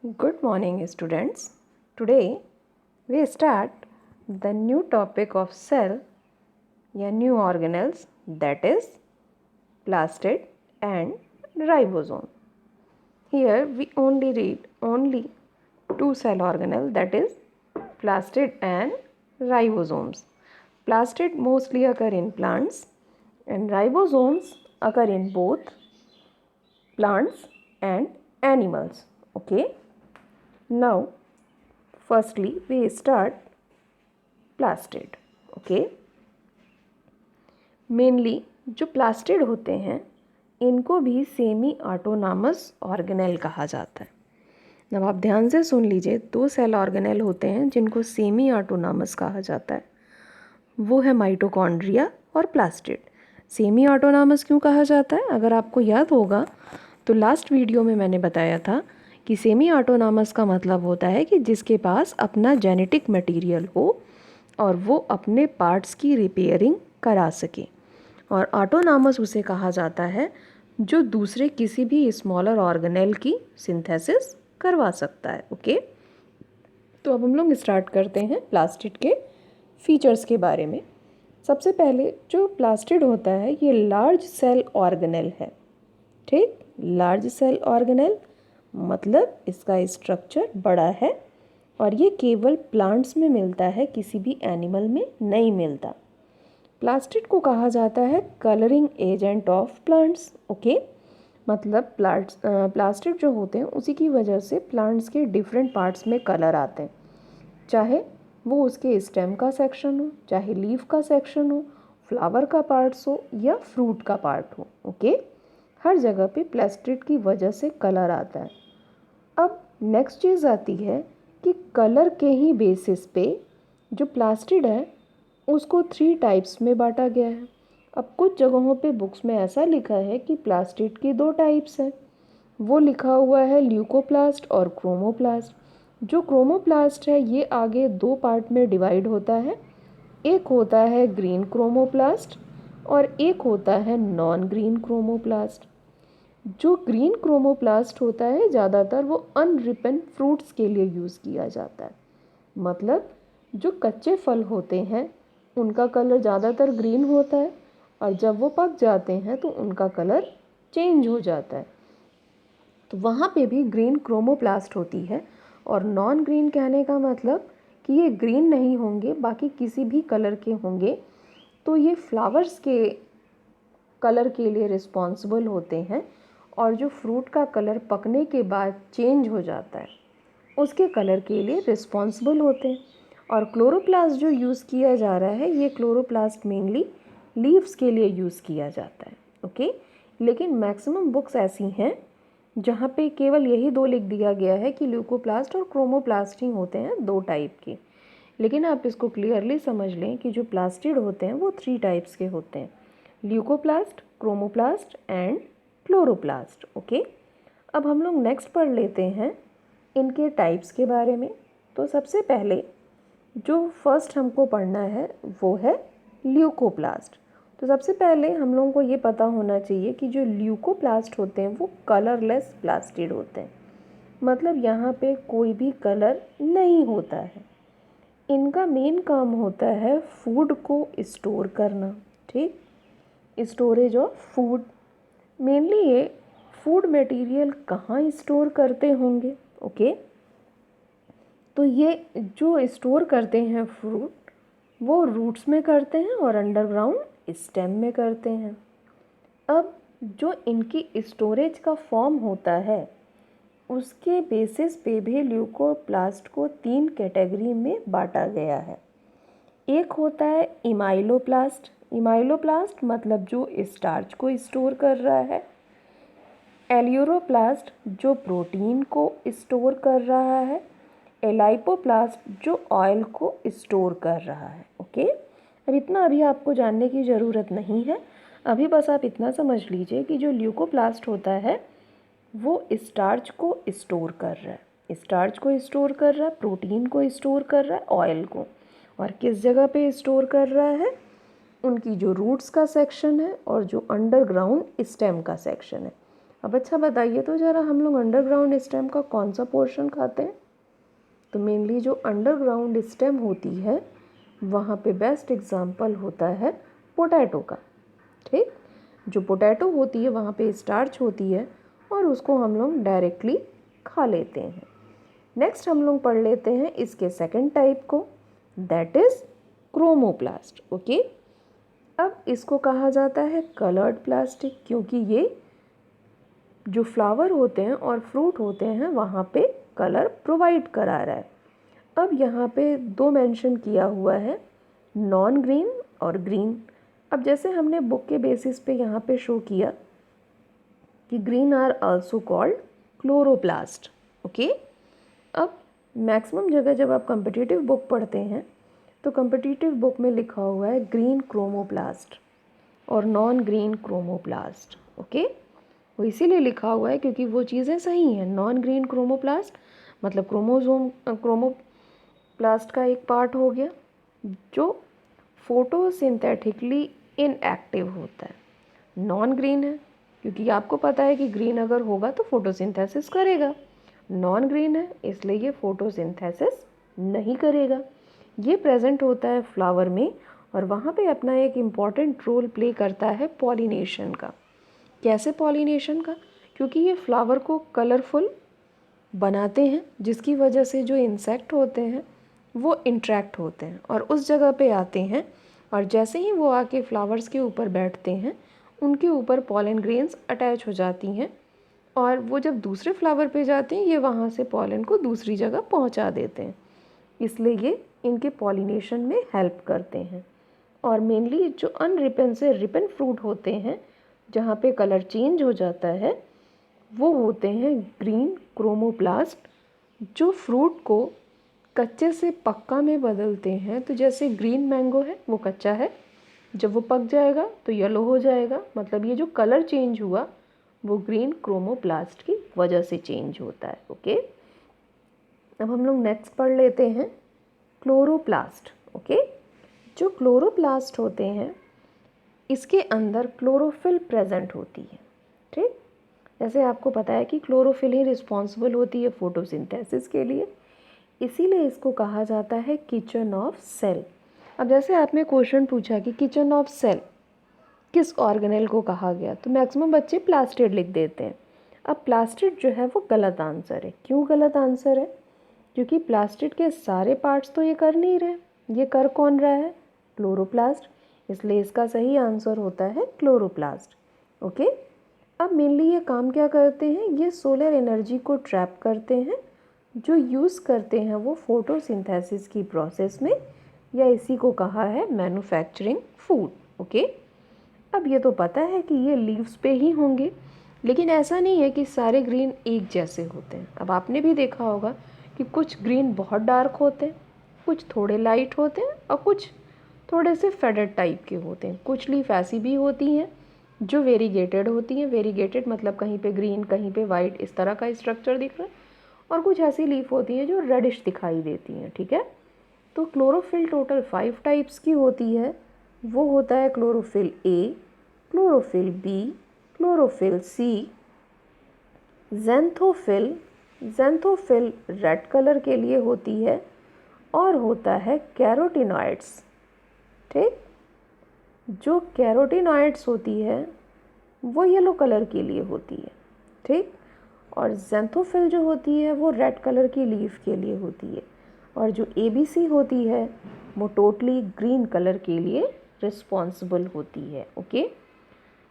Good morning, students. Today we start the new topic of cell या new organelles, that is plastid and ribosome. Here we only read two cell organelle, that is plastid and ribosomes. Plastid mostly occur in plants and ribosomes occur in both plants and animals. Okay. Now firstly we start plastid. Okay, mainly जो plastid होते हैं इनको भी semi autonomous organelle कहा जाता है. अब आप ध्यान से सुन लीजिए, दो सेल ऑर्गेनेल होते हैं जिनको सेमी ऑटोनॉमस कहा जाता है. वो है माइटोकॉन्ड्रिया और प्लास्टिड. सेमी ऑटोनॉमस क्यों कहा जाता है? अगर आपको याद होगा तो लास्ट वीडियो में मैंने बताया था कि सेमी ऑटोनॉमस का मतलब होता है कि जिसके पास अपना जेनेटिक मटेरियल हो और वो अपने पार्ट्स की रिपेयरिंग करा सके. और ऑटोनॉमस उसे कहा जाता है जो दूसरे किसी भी स्मॉलर ऑर्गेनेल की सिंथेसिस करवा सकता है. ओके, तो अब हम लोग स्टार्ट करते हैं प्लास्टिड के फीचर्स के बारे में. सबसे पहले जो प्लास्टिड होता है ये लार्ज सेल ऑर्गेनेल है. ठीक, लार्ज सेल ऑर्गेनेल मतलब इसका स्ट्रक्चर बड़ा है और ये केवल प्लांट्स में मिलता है, किसी भी एनिमल में नहीं मिलता. प्लास्टिड को कहा जाता है colouring agent of plants. Okay, मतलब प्लास्टिड जो होते हैं उसी की वजह से प्लांट्स के डिफरेंट पार्ट्स में कलर आते हैं, चाहे वो उसके स्टेम का सेक्शन हो, चाहे लीफ का सेक्शन हो, फ्लावर का पार्ट्स हो या फ्रूट का पार्ट हो. ओके, हर जगह पे प्लास्टिड की वजह से कलर आता है. अब नेक्स्ट चीज़ आती है कि कलर के ही बेसिस पे जो प्लास्टिड है उसको 3 टाइप्स में बांटा गया है. अब कुछ जगहों पे बुक्स में ऐसा लिखा है कि प्लास्टिड की 2 टाइप्स हैं. वो लिखा हुआ है ल्यूकोप्लास्ट और क्रोमोप्लास्ट. जो क्रोमोप्लास्ट है ये आगे 2 पार्ट में डिवाइड होता है. एक होता है ग्रीन क्रोमोप्लास्ट और एक होता है नॉन ग्रीन क्रोमोप्लास्ट. जो ग्रीन क्रोमोप्लास्ट होता है ज़्यादातर वो अनरिपन फ्रूट्स के लिए यूज़ किया जाता है. मतलब जो कच्चे फल होते हैं उनका कलर ज़्यादातर ग्रीन होता है और जब वो पक जाते हैं तो उनका कलर चेंज हो जाता है. तो वहाँ पे भी ग्रीन क्रोमोप्लास्ट होती है. और नॉन ग्रीन कहने का मतलब कि ये ग्रीन नहीं होंगे, बाकी किसी भी कलर के होंगे. तो ये फ्लावर्स के कलर के लिए रिस्पॉन्सिबल होते हैं और जो फ्रूट का कलर पकने के बाद चेंज हो जाता है उसके कलर के लिए रिस्पॉन्सिबल होते हैं. और क्लोरोप्लास्ट जो यूज़ किया जा रहा है ये क्लोरोप्लास्ट मेनली लीव्स के लिए यूज़ किया जाता है. ओके, लेकिन मैक्सिमम बुक्स ऐसी हैं जहाँ पे केवल यही 2 लिख दिया गया है कि ल्यूकोप्लास्ट और क्रोमोप्लास्ट ही होते हैं, 2 टाइप के. लेकिन आप इसको क्लियरली समझ लें कि जो प्लास्टिड होते हैं वो 3 टाइप्स के होते हैं, leucoplast, chromoplast and chloroplast. Okay, अब हम लोग नेक्स्ट पढ़ लेते हैं इनके टाइप्स के बारे में. तो सबसे पहले जो फर्स्ट हमको पढ़ना है वो है ल्यूकोप्लास्ट. तो सबसे पहले हम लोगों को ये पता होना चाहिए कि जो ल्यूकोप्लास्ट होते हैं वो कलरलेस प्लास्टिड होते हैं. मतलब यहाँ पे कोई भी कलर नहीं होता है. इनका मेन काम होता है फूड को स्टोर करना. ठीक, स्टोरेज ऑफ फूड. मेनली ये फूड मटेरियल कहाँ स्टोर करते होंगे? ओके, तो ये जो स्टोर करते हैं फ्रूट वो रूट्स में करते हैं और अंडरग्राउंड स्टेम में करते हैं. अब जो इनकी स्टोरेज का फॉर्म होता है उसके बेसिस पे भी ल्यूकोप्लास्ट को 3 कैटेगरी में बांटा गया है. एक होता है इमाइलोप्लास्ट. इमाइलोप्लास्ट मतलब जो स्टार्च को स्टोर कर रहा है. एलियोरोप्लास्ट जो प्रोटीन को स्टोर कर रहा है. एलाइपोप्लास्ट जो ऑयल को स्टोर कर रहा है. ओके, अब इतना अभी आपको जानने की ज़रूरत नहीं है. अभी बस आप इतना समझ लीजिए कि जो ल्यूकोप्लास्ट होता है वो स्टार्च को स्टोर कर रहा है. स्टार्च को स्टोर कर रहा है, प्रोटीन को स्टोर कर रहा है, ऑयल को. और किस जगह पे स्टोर कर रहा है? उनकी जो रूट्स का सेक्शन है और जो अंडरग्राउंड स्टेम का सेक्शन है. अब अच्छा बताइए तो ज़रा, हम लोग अंडरग्राउंड स्टेम का कौन सा पोर्शन खाते हैं? तो मेनली जो अंडरग्राउंड स्टेम होती है वहाँ पे बेस्ट एग्जाम्पल होता है पोटैटो का। ठीक, जो पोटैटो होती है वहाँ पे स्टार्च होती है और उसको हम लोग डायरेक्टली खा लेते हैं। नेक्स्ट हम लोग पढ़ लेते हैं इसके सेकंड टाइप को, दैट इज़ क्रोमोप्लास्ट। ओके, अब इसको कहा जाता है कलर्ड प्लास्टिक, क्योंकि ये जो फ्लावर होते हैं और फ्रूट होते हैं वहाँ पे कलर प्रोवाइड करा रहा है। अब यहाँ पे दो मेंशन किया हुआ है, नॉन ग्रीन और ग्रीन। अब जैसे हमने बुक के बेसिस पे यहाँ पे शो किया कि green are also called chloroplast. Okay, अब मैक्सिमम जगह जब आप कॉम्पिटिटिव बुक पढ़ते हैं तो कॉम्पिटिटिव बुक में लिखा हुआ है ग्रीन क्रोमोप्लास्ट और नॉन ग्रीन क्रोमोप्लास्ट। ओके, वो इसीलिए लिखा हुआ है क्योंकि वो चीज़ें सही हैं। नॉन ग्रीन क्रोमोप्लास्ट मतलब क्रोमोप्लास्ट का एक पार्ट हो गया जो फोटोसिंथेटिकली इनएक्टिव होता है। नॉन ग्रीन है क्योंकि आपको पता है कि ग्रीन अगर होगा तो फोटोसिंथेसिस करेगा, नॉन ग्रीन है इसलिए ये फोटोसिंथेसिस नहीं करेगा। ये प्रेजेंट होता है फ्लावर में और वहाँ पे अपना एक इम्पॉर्टेंट रोल प्ले करता है पॉलिनेशन का। कैसे पॉलिनेशन का? क्योंकि ये फ्लावर को कलरफुल बनाते हैं जिसकी वजह से जो इंसेक्ट होते हैं वो इंट्रैक्ट होते हैं और उस जगह पे आते हैं और जैसे ही वो आके फ्लावर्स के ऊपर बैठते हैं उनके ऊपर पॉलन ग्रेन्स अटैच हो जाती हैं और वो जब दूसरे फ्लावर पे जाते हैं ये वहाँ से पॉलन को दूसरी जगह पहुँचा देते हैं, इसलिए ये इनके पॉलिनेशन में हेल्प करते हैं। और मेनली जो अनरिपन से रिपन फ्रूट होते हैं जहाँ पे कलर चेंज हो जाता है वो होते हैं ग्रीन क्रोमोप्लास्ट, जो फ्रूट को कच्चे से पक्का में बदलते हैं। तो जैसे ग्रीन मैंगो है वो कच्चा है, जब वो पक जाएगा तो येलो हो जाएगा, मतलब ये जो कलर चेंज हुआ वो ग्रीन क्रोमोप्लास्ट की वजह से चेंज होता है। ओके, अब हम लोग नेक्स्ट पढ़ लेते हैं क्लोरोप्लास्ट। ओके, जो क्लोरोप्लास्ट होते हैं इसके अंदर क्लोरोफिल प्रेजेंट होती है। ठीक, जैसे आपको पता है कि क्लोरोफिल ही रिस्पॉन्सिबल होती है फोटोसिंथेसिस के लिए, इसीलिए इसको कहा जाता है किचन ऑफ सेल। अब जैसे आपने क्वेश्चन पूछा कि किचन ऑफ सेल किस ऑर्गेनेल को कहा गया, तो मैक्सिमम बच्चे प्लास्टिड लिख देते हैं। अब प्लास्टिड जो है वो गलत आंसर है। क्यों गलत आंसर है? क्योंकि प्लास्टिड के सारे पार्ट्स तो ये कर नहीं रहे, ये कर कौन रहा है? क्लोरोप्लास्ट, इसलिए इसका सही आंसर होता है क्लोरोप्लास्ट। ओके, अब मेनली ये काम क्या करते हैं? ये सोलर एनर्जी को ट्रैप करते हैं, जो यूज़ करते हैं वो फोटोसिंथेसिस की प्रोसेस में, या इसी को कहा है मैन्युफैक्चरिंग फूड। ओके, अब ये तो पता है कि ये लीव्स पे ही होंगे, लेकिन ऐसा नहीं है कि सारे ग्रीन एक जैसे होते हैं। अब आपने भी देखा होगा कि कुछ ग्रीन बहुत डार्क होते हैं, कुछ थोड़े लाइट होते हैं और कुछ थोड़े से फेडेड टाइप के होते हैं। कुछ लीफ ऐसी भी होती हैं जो वेरीगेटेड होती हैं। वेरीगेटेड मतलब कहीं पे ग्रीन कहीं पे वाइट, इस तरह का स्ट्रक्चर दिख रहा है। और कुछ ऐसी लीफ होती हैं जो रेडिश दिखाई देती हैं। ठीक है, तो क्लोरोफिल टोटल 5 टाइप्स की होती है। वो होता है chlorophyll A, chlorophyll B, chlorophyll C, xanthophyll. Xanthophyll red colour के लिए होती है और होता है कैरोटिनॉइड्स। ठीक, जो कैरोटिनॉइड्स होती है वो येलो कलर के लिए होती है। ठीक, और ज़ैंथोफिल जो होती है वो रेड कलर की लीफ के लिए होती है और जो ABC होती है वो टोटली ग्रीन कलर के लिए रिस्पॉन्सिबल होती है। ओके,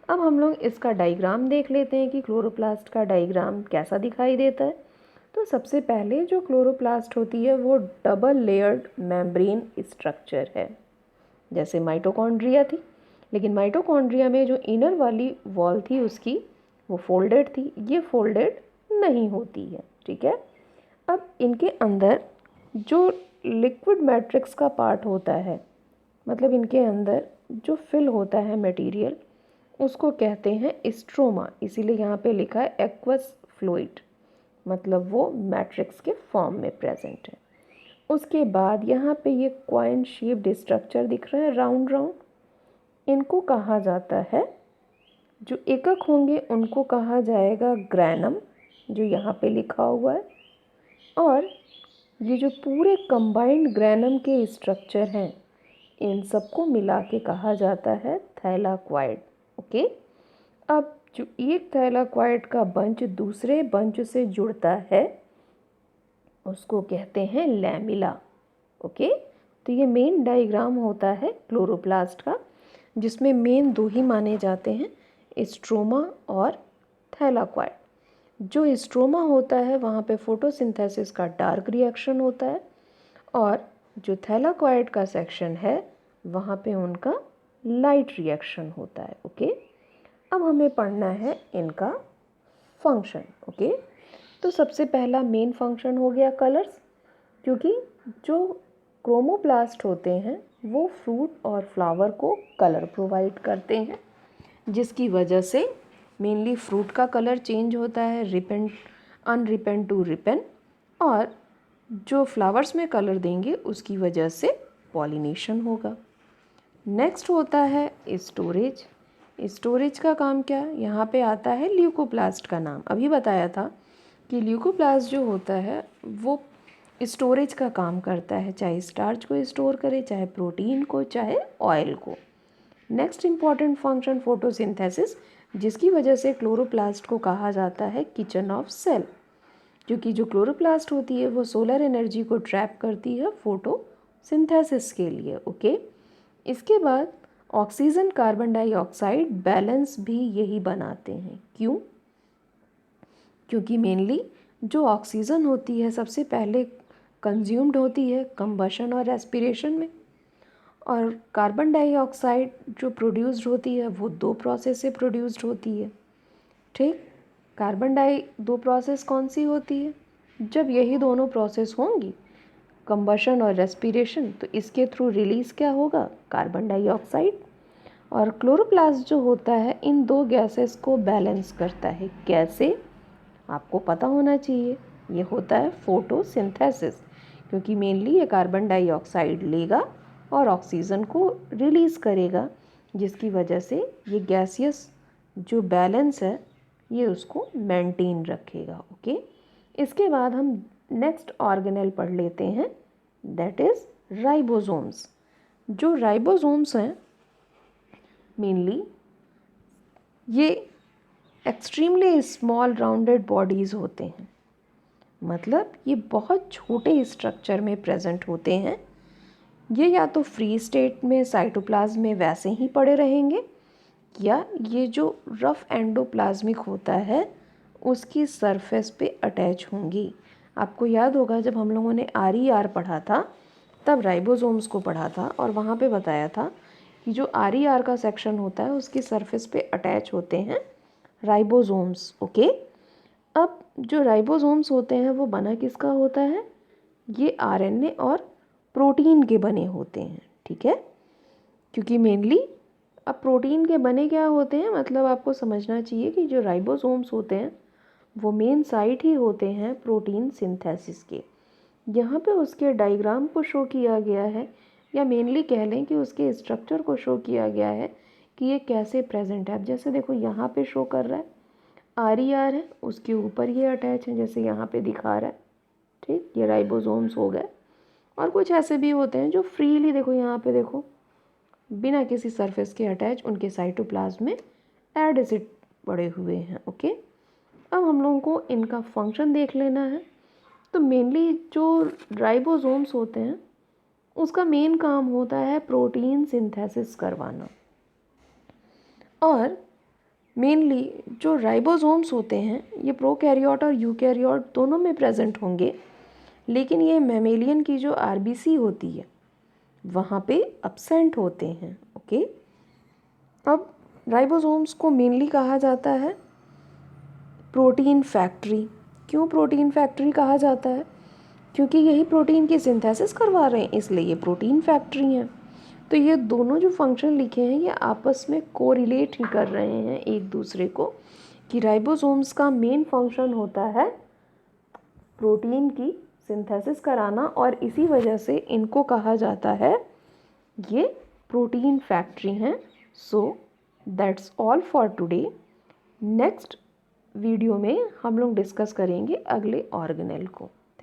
अब हम लोग इसका डायग्राम देख लेते हैं कि क्लोरोप्लास्ट का डायग्राम कैसा दिखाई देता है। तो सबसे पहले जो क्लोरोप्लास्ट होती है वो डबल लेयर्ड मेम्ब्रेन स्ट्रक्चर है, जैसे माइटोकॉन्ड्रिया थी, लेकिन माइटोकॉन्ड्रिया में जो इनर वाली वॉल थी उसकी वो फोल्डेड थी, ये फोल्डेड नहीं होती है। ठीक है, अब इनके अंदर जो लिक्विड मैट्रिक्स का पार्ट होता है, मतलब इनके अंदर जो फिल होता है मटेरियल, उसको कहते हैं स्ट्रोमा, इसीलिए यहाँ पे लिखा है एक्वस फ्लूइड, मतलब वो मैट्रिक्स के फॉर्म में प्रेजेंट है। उसके बाद यहाँ पे ये कॉइन शेप्ड स्ट्रक्चर दिख रहा है राउंड राउंड, इनको कहा जाता है जो एकक होंगे उनको कहा जाएगा ग्रैनम, जो यहाँ पे लिखा हुआ है। और ये जो पूरे कंबाइंड ग्रैनम के स्ट्रक्चर हैं, इन सबको मिला के कहा जाता है थैलाक्वाइड। ओके, अब जो एक थैलाक्वाइड का बंच दूसरे बंच से जुड़ता है उसको कहते हैं लैमिला। ओके, तो ये मेन डायग्राम होता है क्लोरोप्लास्ट का, जिसमें मेन दो ही माने जाते हैं, स्ट्रोमा और थैलाक्वाइड। जो स्ट्रोमा होता है वहाँ पे फोटोसिंथेसिस का डार्क रिएक्शन होता है, और जो थैलाक्वाइड का सेक्शन है वहाँ पे उनका लाइट रिएक्शन होता है। ओके, अब हमें पढ़ना है इनका फंक्शन। ओके, तो सबसे पहला मेन फंक्शन हो गया कलर्स, क्योंकि जो क्रोमोप्लास्ट होते हैं वो फ्रूट और फ्लावर को कलर प्रोवाइड करते हैं, जिसकी वजह से मेनली फ्रूट का कलर चेंज होता है रिपेन अनरिपेन टू रिपेन, और जो फ्लावर्स में कलर देंगे उसकी वजह से पॉलिनेशन होगा। नेक्स्ट होता है स्टोरेज। स्टोरेज का काम क्या, यहाँ पे आता है ल्यूकोप्लास्ट का नाम। अभी बताया था कि ल्यूकोप्लास्ट जो होता है वो स्टोरेज का काम करता है, चाहे स्टार्च को स्टोर करे, चाहे प्रोटीन को, चाहे ऑयल को। नेक्स्ट इम्पॉर्टेंट फंक्शन फोटोसिंथेसिस, जिसकी वजह से क्लोरोप्लास्ट को कहा जाता है किचन ऑफ सेल, क्योंकि जो क्लोरोप्लास्ट होती है वो सोलर एनर्जी को ट्रैप करती है फोटोसिंथेसिस के लिए। ओके, इसके बाद ऑक्सीजन कार्बन डाइऑक्साइड बैलेंस भी यही बनाते हैं। क्यों? क्योंकि मेनली जो ऑक्सीजन होती है सबसे पहले कंज्यूम्ड होती है कंबशन और रेस्पिरेशन में, और कार्बन डाइऑक्साइड जो प्रोड्यूस्ड होती है वो दो प्रोसेस से प्रोड्यूस्ड होती है। ठीक, कार्बन डाई दो प्रोसेस कौन सी होती है? जब यही दोनों प्रोसेस होंगी, कंबशन और रेस्पिरेशन, तो इसके थ्रू रिलीज़ क्या होगा? Carbon dioxide. और क्लोरोप्लास्ट जो होता है इन दो गैसेस को बैलेंस करता है। कैसे? आपको पता होना चाहिए। ये होता है फोटोसिंथेसिस, क्योंकि मेनली ये कार्बन डाइऑक्साइड लेगा और ऑक्सीजन को रिलीज़ करेगा, जिसकी वजह से ये गैसियस जो बैलेंस है ये उसको मेंटेन रखेगा। ओके, इसके बाद हम नेक्स्ट ऑर्गेनेल पढ़ लेते हैं, दैट इज़ राइबोसोम्स। जो राइबोसोम्स हैं मेनली ये एक्सट्रीमली स्मॉल राउंडेड बॉडीज़ होते हैं, मतलब ये बहुत छोटे स्ट्रक्चर में प्रेजेंट होते हैं। ये या तो फ्री स्टेट में साइटोप्लाज्म में वैसे ही पड़े रहेंगे, या ये जो रफ एंडोप्लाज्मिक होता है उसकी सरफेस पे अटैच होंगी। आपको याद होगा जब हम लोगों ने RER पढ़ा था तब राइबोसोम्स को पढ़ा था, और वहाँ पे बताया था कि जो RER का सेक्शन होता है उसकी सरफेस पे अटैच होते हैं राइबोसोम्स। ओके, अब जो राइबोसोम्स होते हैं वो बना किसका होता है? ये RNA और प्रोटीन के बने होते हैं। ठीक है, क्योंकि मेनली अब प्रोटीन के बने क्या होते हैं, मतलब आपको समझना चाहिए कि जो राइबोसोम्स होते हैं वो मेन साइट ही होते हैं प्रोटीन सिंथेसिस के। यहाँ पे उसके डायग्राम को शो किया गया है, या मेनली कह लें कि उसके स्ट्रक्चर को शो किया गया है कि ये कैसे प्रेजेंट है। अब जैसे देखो यहाँ पे शो कर रहा है RER है, उसके ऊपर ये अटैच है जैसे यहाँ पे दिखा रहा है। ठीक, ये राइबोसोम्स हो गए। और कुछ ऐसे भी होते हैं जो फ्रीली, देखो यहाँ पे देखो, बिना किसी सरफेस के अटैच उनके साइटोप्लाज्म में एड एसिड पड़े हुए हैं। ओके, अब हम लोगों को इनका फंक्शन देख लेना है। तो मेनली जो राइबोसोम्स होते हैं उसका मेन काम होता है प्रोटीन सिंथेसिस करवाना, और मेनली जो राइबोसोम्स होते हैं ये प्रोकैरियोट और यूकैरियोट दोनों में प्रेजेंट होंगे, लेकिन ये मैमेलियन की जो RBC होती है वहाँ पे अब्सेंट होते हैं। ओके, अब राइबोसोम्स को मेनली कहा जाता है प्रोटीन फैक्ट्री। क्यों प्रोटीन फैक्ट्री कहा जाता है? क्योंकि यही प्रोटीन की सिंथेसिस करवा रहे हैं, इसलिए ये प्रोटीन फैक्ट्री हैं। तो ये दोनों जो फंक्शन लिखे हैं ये आपस में कोरिलेट ही कर रहे हैं एक दूसरे को, कि राइबोसोम्स का मेन फंक्शन होता है प्रोटीन की सिंथेसिस कराना, और इसी वजह से इनको कहा जाता है ये प्रोटीन फैक्ट्री हैं। So that's all for today. Next video में हम लोग डिस्कस करेंगे अगले ऑर्गेनेल को।